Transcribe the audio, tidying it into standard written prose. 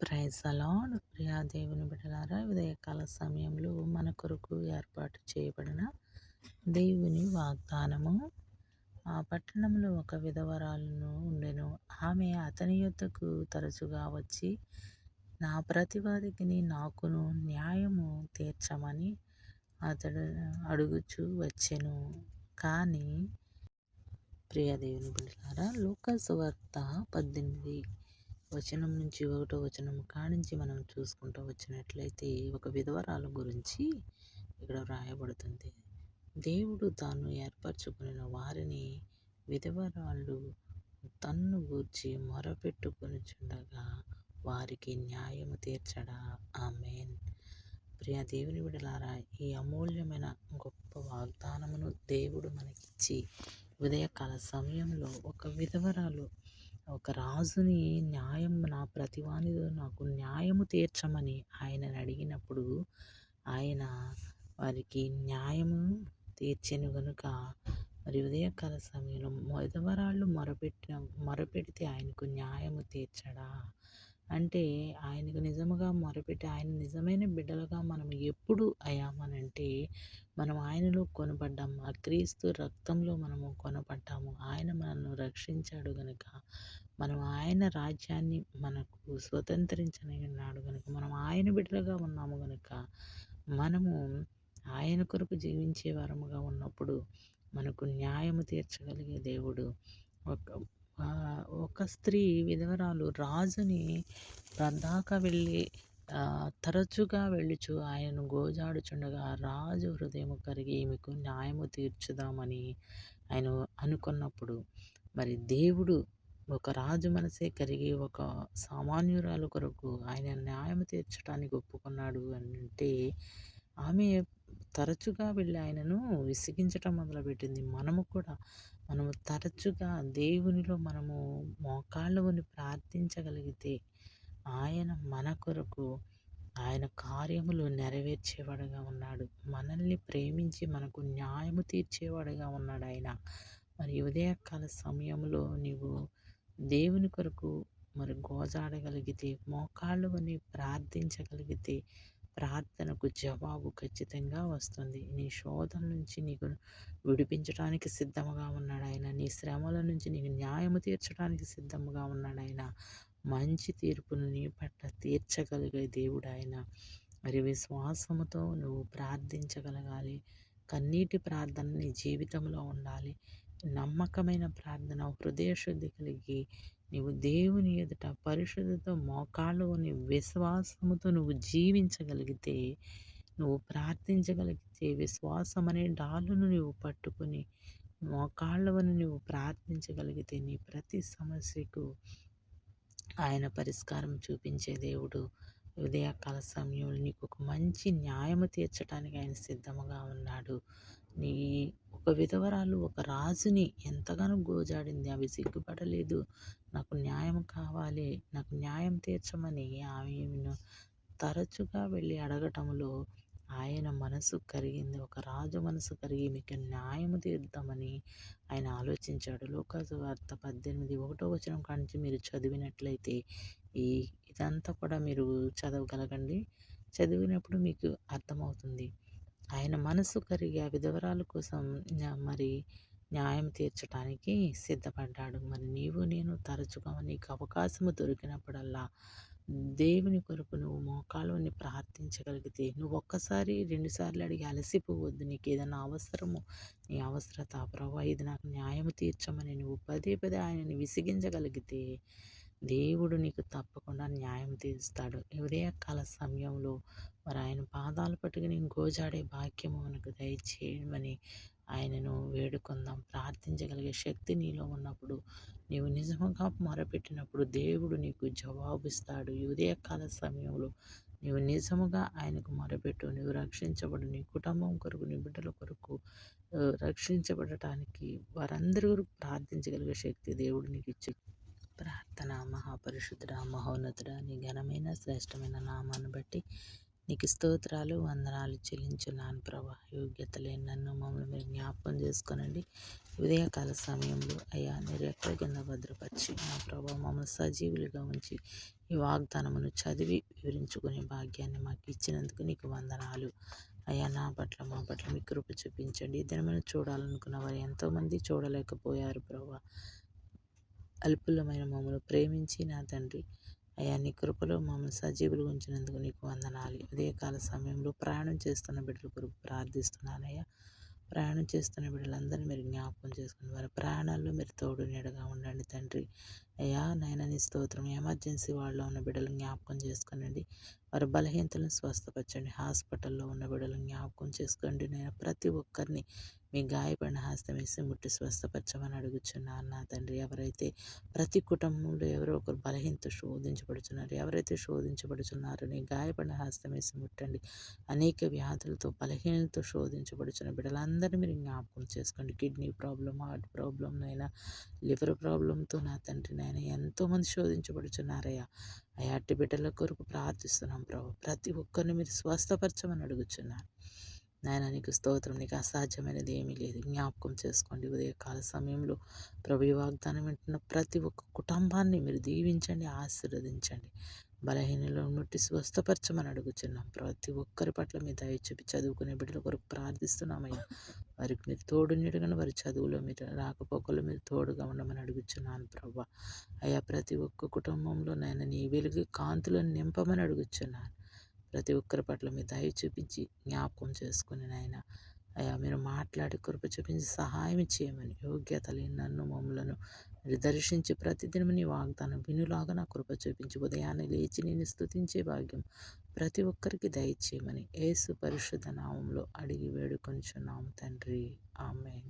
Praise the lord. Priya దేవుని బిడ్డలారా, ఉదయకాల సమయంలో మన కొరకు ఏర్పాటు చేయబడిన దేవుని వాగ్దానము. ఆ పట్టణంలో ఒక విధవరాలను ఉండెను. ఆమె అతని యొద్దకు తరచుగా వచ్చి, నా ప్రతివాదికిని నాకును న్యాయము తీర్చమని అతడు అడుగుచూ వచ్చెను. కానీ ప్రియ దేవుని బిడ్డలారా, లూకాసు వార్త 18 వచనం నుంచి 1వ వచనం కానించి మనం చూసుకుంటూ వచ్చినట్లయితే ఒక విధవరాలు గురించి ఇక్కడ వ్రాయబడుతుంది. దేవుడు తాను ఏర్పరచుకున్న వారిని విధవరాళ్ళు తన్ను గూర్చి మొరపెట్టుకొనుచుండగా వారికి న్యాయము తీర్చడా. ఆమేన్. ప్రియ దేవుని బిడ్డలారా, ఈ అమూల్యమైన గొప్ప వాగ్దానమును దేవుడు మనకిచ్చి ఉదయకాల సమయంలో ఒక విధవరాలు ఒక రాజుని నా ప్రతివానిలో నాకు న్యాయము తీర్చమని ఆయనను అడిగినప్పుడు ఆయన వారికి న్యాయము తీర్చెను గనుక మరి ఉదయకాల సమయంలో విధవరాళ్ళు మొరపెడితే ఆయనకు న్యాయము తీర్చడా. అంటే ఆయనకు నిజముగా మొరపెట్టి ఆయన నిజమైన బిడ్డలుగా మనం ఎప్పుడు అయ్యామనంటే మనం ఆయనలో కొనబడ్డాము. ఆ క్రీస్తు రక్తంలో మనము కొనబడ్డాము. ఆయన మనల్ని రక్షించాడు గనుక మనం ఆయన రాజ్యాన్ని మనకు స్వతంత్రించనున్నాడు గనుక మనం ఆయన బిడ్డలుగా ఉన్నాము గనుక మనము ఆయన కొరకు జీవించే వారముగా ఉన్నప్పుడు మనకు న్యాయము తీర్చగలిగే దేవుడు. ఒక స్త్రీ విధవరాలు రాజుని ప్రదాక వెళ్ళి తరచుగా వెళ్ళుచు ఆయనను గోజాడుచుండగా రాజు హృదయము కరిగి ఈమెకు న్యాయము తీర్చుదామని ఆయన అనుకున్నప్పుడు మరి దేవుడు ఒక రాజు మనసే కరిగి ఒక సామాన్యురాలు కొరకు ఆయన న్యాయం తీర్చడానికి ఒప్పుకున్నాడు అంటే ఆమె తరచుగా వెళ్ళి ఆయనను విసిగించటం మొదలుపెట్టింది. మనము తరచుగా దేవునిలో మనము మోకాళ్ళ కొని ప్రార్థించగలిగితే ఆయన మన కొరకు ఆయన కార్యములు నెరవేర్చేవాడుగా ఉన్నాడు. మనల్ని ప్రేమించి మనకు న్యాయము తీర్చేవాడుగా ఉన్నాడు ఆయన. మరి ఉదయకాల సమయంలో నీవు దేవుని కొరకు మరి గోజాడగలిగితే, మోకాళ్ళు కొని ప్రార్థించగలిగితే ప్రార్థనకు జవాబు ఖచ్చితంగా వస్తుంది. నీ శోధన నుంచి నీకు విడిపించడానికి సిద్ధముగా ఉన్నాడు ఆయన. నీ శ్రమల నుంచి నీకు న్యాయము తీర్చడానికి సిద్ధముగా ఉన్నాడు ఆయన. మంచి తీర్పును నీ పట్ల తీర్చగలిగే దేవుడు ఆయన. మరి విశ్వాసముతో నువ్వు ప్రార్థించగలగాలి. కన్నీటి ప్రార్థన నీ జీవితంలో ఉండాలి. నమ్మకమైన ప్రార్థన, హృదయశుద్ధి కలిగి నీవు దేవుని ఎదుట పరిశుద్ధతో మోకాళ్ళు కొని విశ్వాసముతో నువ్వు జీవించగలిగితే, నువ్వు ప్రార్థించగలిగితే, విశ్వాసం అనే డాలును నువ్వు పట్టుకొని మోకాళ్ళవని నువ్వు ప్రార్థించగలిగితే నీ ప్రతి సమస్యకు ఆయన పరిష్కారం చూపించే దేవుడు. ఉదయకాల సమయంలో నీకు ఒక మంచి న్యాయము తీర్చడానికి ఆయన సిద్ధముగా ఉన్నాడు. నీ ఒక విధవరాలు ఒక రాజుని ఎంతగానో గోజాడింది. అవి సిగ్గుపడలేదు. నాకు న్యాయం కావాలి, నాకు న్యాయం తీర్చమని ఆమెను తరచుగా వెళ్ళి అడగటంలో ఆయన మనసు కరిగింది. ఒక రాజు మనసు కరిగి మీకు న్యాయము తీర్దామని ఆయన ఆలోచించాడు. లూకాసు వార్త 18 1వ వచనం కానించి మీరు చదివినట్లయితే ఇదంతా కూడా మీరు చదవగలగండి. చదివినప్పుడు మీకు అర్థమవుతుంది. ఆయన మనసు కరిగి ఆ విధవరాల కోసం మరి న్యాయం తీర్చడానికి సిద్ధపడ్డాడు. మరి నీవు నేను తరచుగా నీకు అవకాశము దొరికినప్పుడల్లా దేవుని కొరకు నువ్వు మోకాళ్ళని ప్రార్థించగలిగితే, నువ్వు ఒక్కసారి 2 సార్లు అడిగి అలసిపోవద్దు. నీకు ఏదైనా అవసరము, నీ అవసరత ప్రభా ఇది నాకు న్యాయం తీర్చమని నువ్వు పదే పదే ఆయనని విసిగించగలిగితే దేవుడు నీకు తప్పకుండా న్యాయం తీరుస్తాడు. ఉదయకాల సమయంలో మరి ఆయన పాదాలు పట్టుకుని గోజాడే భాగ్యము మనకు దయచేయమని ఆయనను వేడుకుందాం. ప్రార్థించగలిగే శక్తి నీలో ఉన్నప్పుడు, నీవు నిజముగా మొరపెట్టినప్పుడు దేవుడు నీకు జవాబిస్తాడు. ఈ ఉదయకాల సమయంలో నీవు నిజముగా ఆయనకు మొరపెట్టు. నీవు రక్షించబడు. నీ కుటుంబం కొరకు, నీ బిడ్డల కొరకు రక్షించబడటానికి వారందరి కొరకు ప్రార్థించగలిగే శక్తి దేవుడు నీకు ఇచ్చి ప్రార్థన. మహాపరిశుద్ధుడా, మహోన్నతుడా, నీ ఘనమైన శ్రేష్టమైన నామాన్ని బట్టి నీకు స్తోత్రాలు, వందనాలు చెల్లించున్నాను ప్రభా. యోగ్యత లేని నన్ను మమ్మల్ని మీరు జ్ఞాపకం చేసుకోనండి. ఉదయకాల సమయంలో అయ్యా నీ రెక్కల కింద భద్రపరిచి నా ప్రభా మమ్మల్ని సజీవులుగా ఉంచి ఈ వాగ్దానమును చదివి వివరించుకునే భాగ్యాన్ని మాకు ఇచ్చినందుకు నీకు వందనాలు. అయ్యా, నా పట్ల మా పట్ల మీ కృప చూపించండి. ఈ దినమును చూడాలనుకున్న వారు ఎంతోమంది చూడలేకపోయారు ప్రభువా. అల్పులమైన మమ్మల్ని ప్రేమించి నా తండ్రి, అయ్యా నీ కృపలో మమ్మల్ని సజీవులుగా ఉంచినందుకు నీకు వందనాలు. ఉదయకాల సమయంలో ప్రయాణం చేస్తున్న బిడ్డల కొరకు ప్రార్థిస్తున్నానయ్యా. ప్రయాణం చేస్తున్న బిడ్డలందరినీ మీరు జ్ఞాపకం చేసుకుని వారి ప్రయాణాల్లో మీరు తోడు నీడగా ఉండండి తండ్రి. అయ్యా నాయన నీ స్తోత్రం. ఎమర్జెన్సీ వాళ్ళలో ఉన్న బిడ్డలు జ్ఞాపకం చేసుకునండి. వారి బలహీనతలను స్వస్థపరచండి. హాస్పిటల్లో ఉన్న బిడ్డలను జ్ఞాపకం చేసుకోండి. నేను ప్రతి ఒక్కరిని మీ గాయపడిన హస్తం వేసి ముట్టి స్వస్థపరచమని అడుగుచున్నాను నా తండ్రి. ఎవరైతే ప్రతి కుటుంబంలో ఎవరో ఒకరు బలహీనత శోధించబడుతున్నారు, ఎవరైతే శోధించబడుతున్నారో నీ గాయపడిన హస్తం వేసి ముట్టండి. అనేక వ్యాధులతో బలహీనతతో శోధించబడుచున్న బిడ్డలందరినీ మీరు జ్ఞాపకం చేసుకోండి. కిడ్నీ ప్రాబ్లం, హార్ట్ ప్రాబ్లం, నైనా లివర్ ప్రాబ్లంతో నా తండ్రి నాయన ఎంతోమంది శోధించబడుచున్నారయ్యా. అయ్యా అట్టి బిడ్డల కొరకు ప్రార్థిస్తున్నాం ప్రభు. ప్రతి ఒక్కరిని మీరు స్వస్థపరచమని అడుగుచున్నాను నాయన. నీకు స్తోత్రం. నీకు అసాధ్యమైనది ఏమీ లేదు. జ్ఞాపకం చేసుకోండి. ఉదయకాల సమయంలో ప్రభు ఈ వాగ్దానం వింటున్న ప్రతి ఒక్క కుటుంబాన్ని మీరు దీవించండి, ఆశీర్వదించండి. బలహీనలను ముట్టి స్వస్థపరచమని అడుగుచున్నాం. ప్రతి ఒక్కరి పట్ల మీ దయ చూపి చదువుకునే బిడ్డల కొరకు ప్రార్థిస్తున్నామయ్యా. వారికి మీరు తోడు నీడగని వారి చదువులో మీరు రాకపోకలు మీరు తోడుగా ఉండమని అడుగుచున్నాను ప్రభా. అయ్యా ప్రతి ఒక్క కుటుంబంలో నేను నీ వెలుగు కాంతులను నింపమని అడుగుచున్నాను. ప్రతి ఒక్కరి పట్ల మీ దయ చూపించి జ్ఞాపకం చేసుకుని నాయన అయ్యా మీరు మాట్లాడి కృప చూపించి సహాయం చేయమని, యోగ్యత లేని నన్ను మమ్మలను మీరు దర్శించి ప్రతిదినం నీ వాగ్దానం వినులాగా నా కృప చూపించి ఉదయాన్నే లేచి నేను స్తుతించే భాగ్యం ప్రతి ఒక్కరికి దయచేయమని యేసు పరిశుద్ధ నామంలో అడిగి వేడుకొంచున్నాము తండ్రి. ఆమేన్.